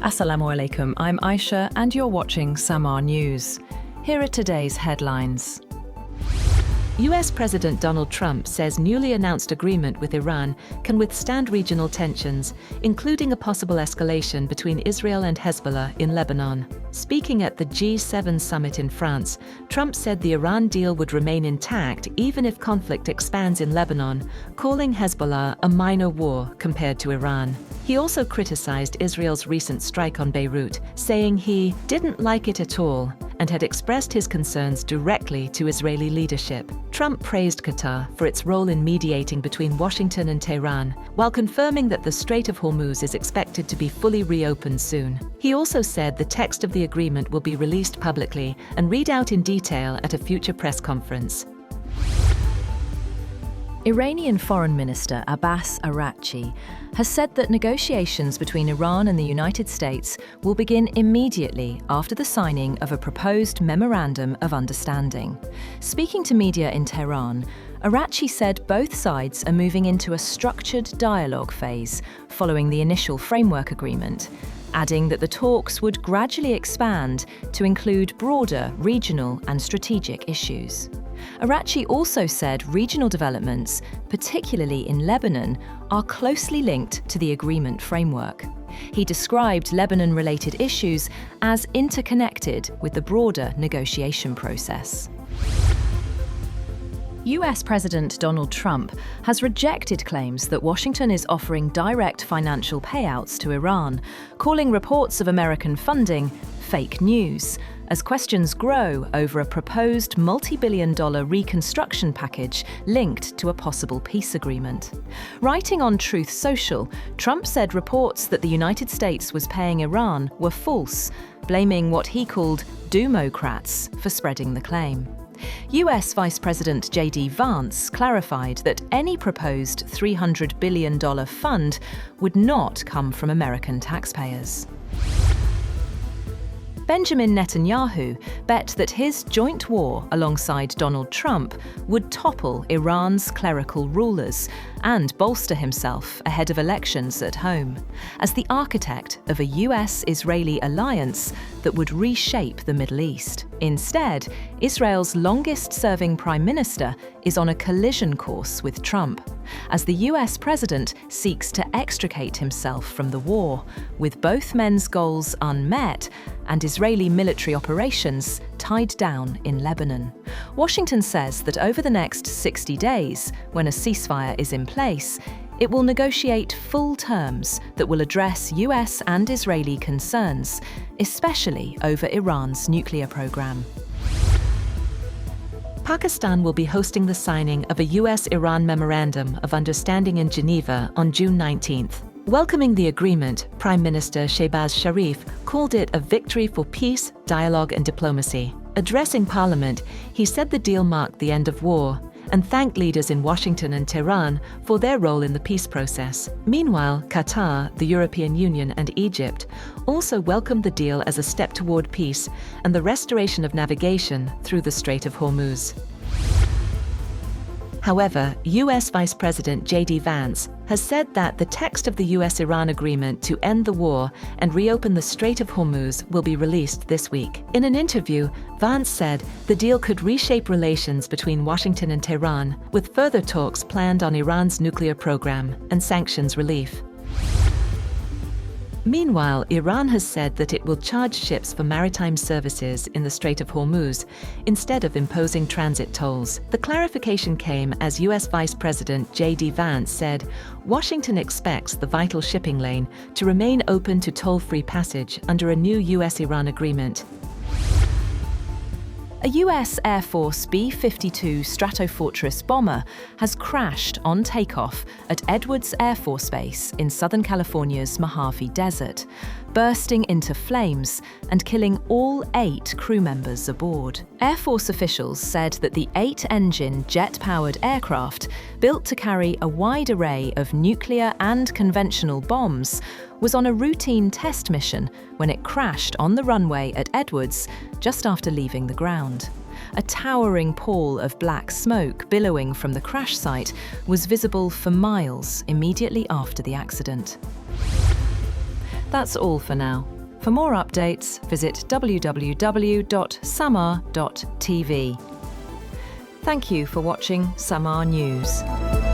Assalamu alaikum, I'm Aisha and you're watching Samaa News. Here are today's headlines. US President Donald Trump says newly announced agreement with Iran can withstand regional tensions, including a possible escalation between Israel and Hezbollah in Lebanon. Speaking at the G7 summit in France, Trump said the Iran deal would remain intact even if conflict expands in Lebanon, calling Hezbollah a minor war compared to Iran. He also criticized Israel's recent strike on Beirut, saying he didn't like it at all and had expressed his concerns directly to Israeli leadership. Trump praised Qatar for its role in mediating between Washington and Tehran, while confirming that the Strait of Hormuz is expected to be fully reopened soon. He also said the text of the agreement will be released publicly and read out in detail at a future press conference. Iranian Foreign Minister Abbas Araghchi has said that negotiations between Iran and the United States will begin immediately after the signing of a proposed Memorandum of Understanding. Speaking to media in Tehran, Araghchi said both sides are moving into a structured dialogue phase following the initial framework agreement, adding that the talks would gradually expand to include broader regional and strategic issues. Araghchi also said regional developments, particularly in Lebanon, are closely linked to the agreement framework. He described Lebanon-related issues as interconnected with the broader negotiation process. US President Donald Trump has rejected claims that Washington is offering direct financial payouts to Iran, calling reports of American funding fake news, as questions grow over a proposed multi-billion-dollar reconstruction package linked to a possible peace agreement. Writing on Truth Social, Trump said reports that the United States was paying Iran were false, blaming what he called Democrats for spreading the claim. US Vice President Vance clarified that any proposed $300 billion fund would not come from American taxpayers. Benjamin Netanyahu bet that his joint war alongside Donald Trump would topple Iran's clerical rulers and bolster himself ahead of elections at home, as the architect of a US-Israeli alliance that would reshape the Middle East. Instead, Israel's longest-serving prime minister is on a collision course with Trump, as the US president seeks to extricate himself from the war, with both men's goals unmet and Israeli military operations tied down in Lebanon. Washington says that over the next 60 days, when a ceasefire is in place, it will negotiate full terms that will address US and Israeli concerns, especially over Iran's nuclear program. Pakistan will be hosting the signing of a US-Iran Memorandum of Understanding in Geneva on June 19th. Welcoming the agreement, Prime Minister Shehbaz Sharif called it a victory for peace, dialogue and diplomacy. Addressing Parliament, he said the deal marked the end of war and thanked leaders in Washington and Tehran for their role in the peace process. Meanwhile, Qatar, the European Union and Egypt also welcomed the deal as a step toward peace and the restoration of navigation through the Strait of Hormuz. However, US Vice President Vance has said that the text of the US-Iran agreement to end the war and reopen the Strait of Hormuz will be released this week. In an interview, Vance said the deal could reshape relations between Washington and Tehran, with further talks planned on Iran's nuclear program and sanctions relief. Meanwhile, Iran has said that it will charge ships for maritime services in the Strait of Hormuz instead of imposing transit tolls. The clarification came as US Vice President Vance said Washington expects the vital shipping lane to remain open to toll-free passage under a new US-Iran agreement. A US Air Force B-52 Stratofortress bomber has crashed on takeoff at Edwards Air Force Base in Southern California's Mojave Desert, bursting into flames and killing all 8 crew members aboard. Air Force officials said that the 8-engine jet-powered aircraft, built to carry a wide array of nuclear and conventional bombs, was on a routine test mission when it crashed on the runway at Edwards just after leaving the ground. A towering pall of black smoke billowing from the crash site was visible for miles immediately after the accident. That's all for now. For more updates, visit www.samaa.tv. Thank you for watching Samaa News.